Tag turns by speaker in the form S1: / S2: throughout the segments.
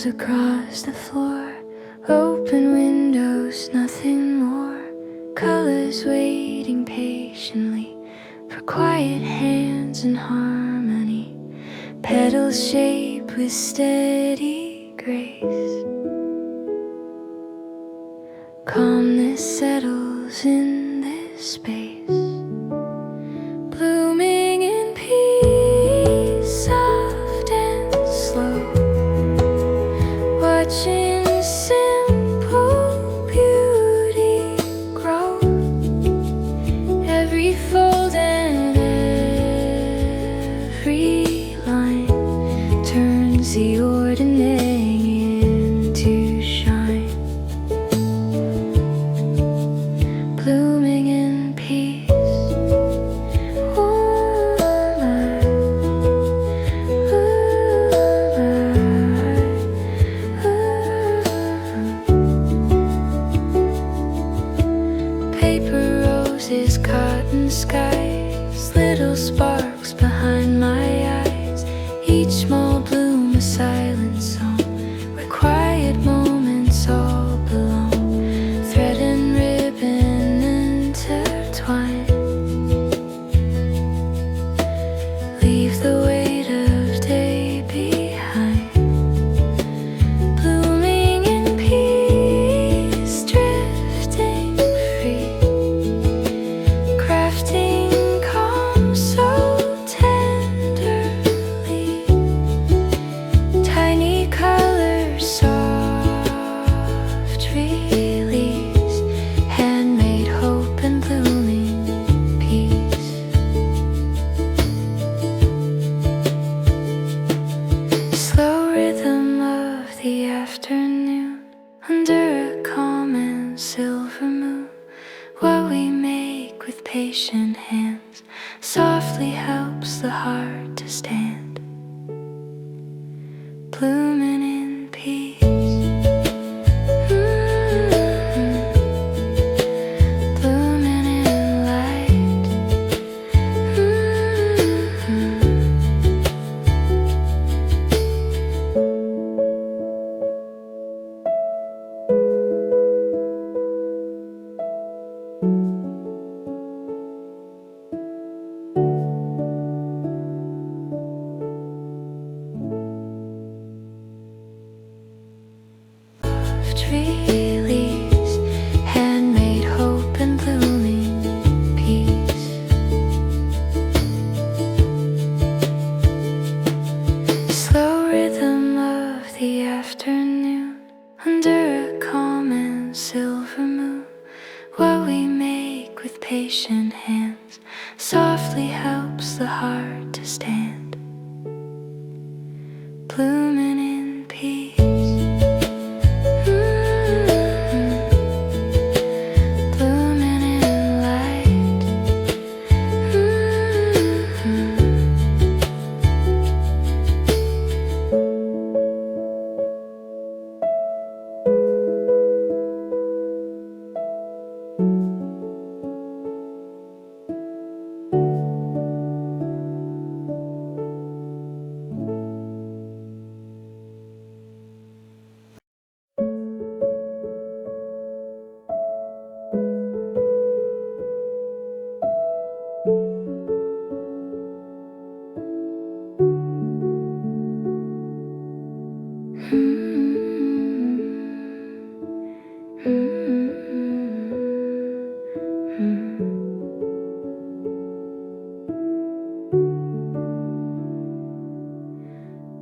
S1: spills across the floor. Open windows, nothing more. Colors waiting patiently for quiet hands and harmony. Petals shaped with steady grace. Calmness settles in this space. Blooming in peace, soft and slow. Watching simple beauty grow. Every fold and every line turns the ordinary into shine. Blooming in peace. Paper roses, cotton skies, little sparks behind my eyes. Each small bloom a silent song, where quiet moments all belong. Thread and ribbon intertwine. Leave the weight of day behind. Blooming in peace, drifting free. Crafting calm so tenderly. Tiny colors, soft release. Handmade hope and blooming peace. Slow rhythm of the afternoon, under a calm and silver moon. What we make with patient hands softly helps the heart to stand. Blooming in peace. Blooming in light. Release, handmade hope and blooming peace. Slow rhythm of the afternoon, under a calm and silver moon. What we make with patient hands softly helps the heart to stand. Blooming in peace. Blooming in light.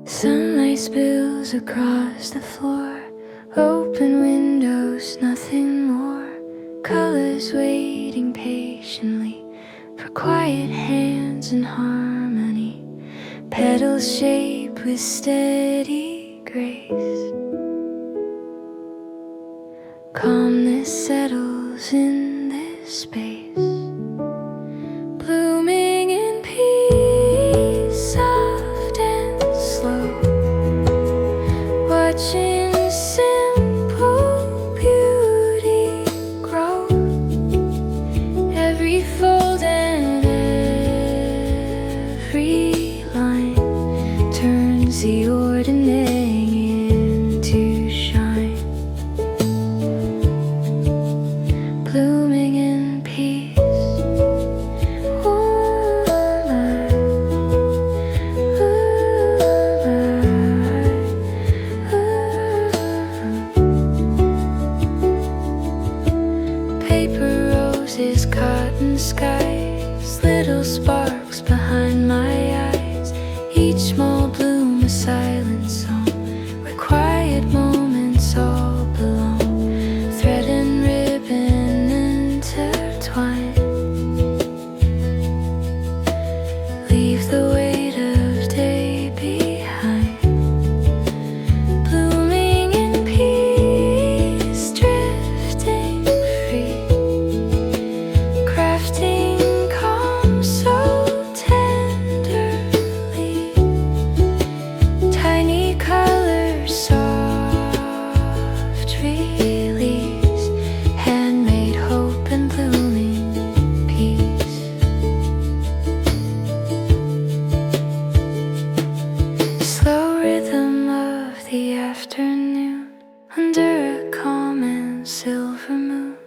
S1: Sunlight spills across the floor. Open windows, nothing more. Colors waiting patiently for quiet hands and harmony. Petals shaped with steady grace. Calmness settles in this space. Blooming in peace, soft and slow. Watching simple beauty grow. Every fold and every line turns the ordinary into skies, little sparks behind my eyes. Each small bloom a silent song, where quiet moments all belong. Thread and ribbon intertwine. Leave the weight of day behind. Blooming in peace, drifting free. Crafting calm so tenderly. Tiny colors, soft release. Handmade hope and blooming peace. Slow rhythm of the afternoon, under a calm and silver moon.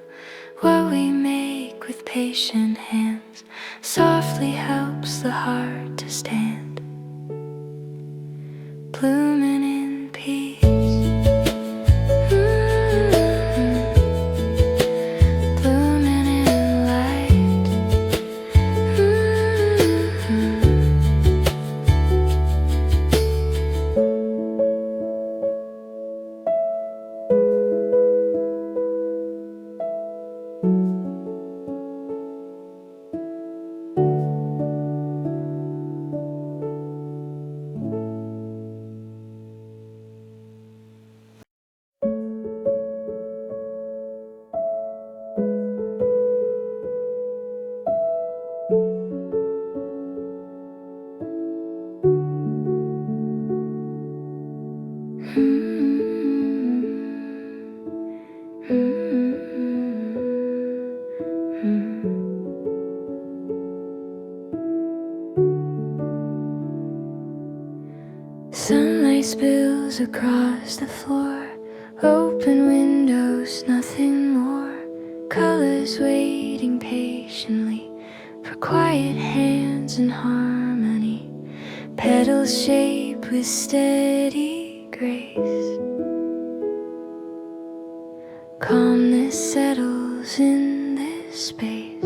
S1: What we make with patient hands softly helps the heart to stand. Blooming in peace. Blooming in light. Sunlight spills across the floor. Open windows, nothing more. Colors waiting patiently for quiet hands and harmony. Petals shaped with steady grace. Calmness settles in this space.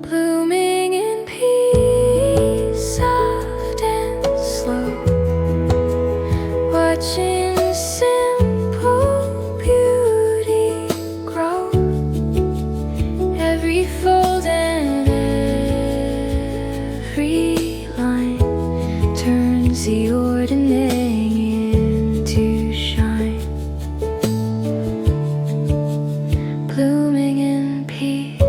S1: Blooming in peace, soft and slow. Watching simple beauty grow. Every fold and every line turns the ordinary into shine. Blooming in peace.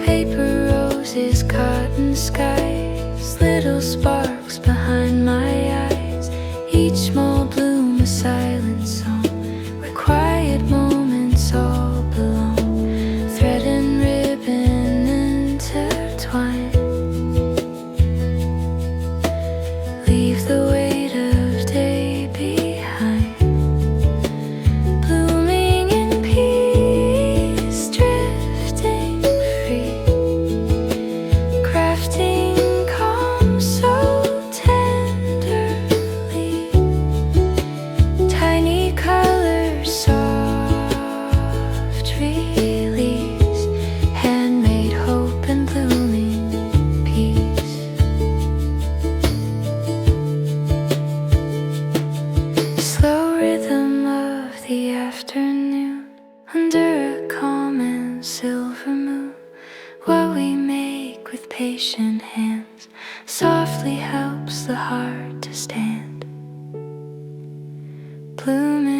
S1: Paper roses, cotton skies, little sparks behind my eyes. Each small bloom a silent song, where quiet moments all belong. Thread and ribbon intertwine. Leave the weight of day behind. Blooming in peace, drifting free. Crafting calm so tenderly. Tiny colors, soft release. Handmade hope and blooming peace. Slow rhythm of the afternoon, under a calm and silver moon. What we make with patient hands softly helps the heart to stand. Blooming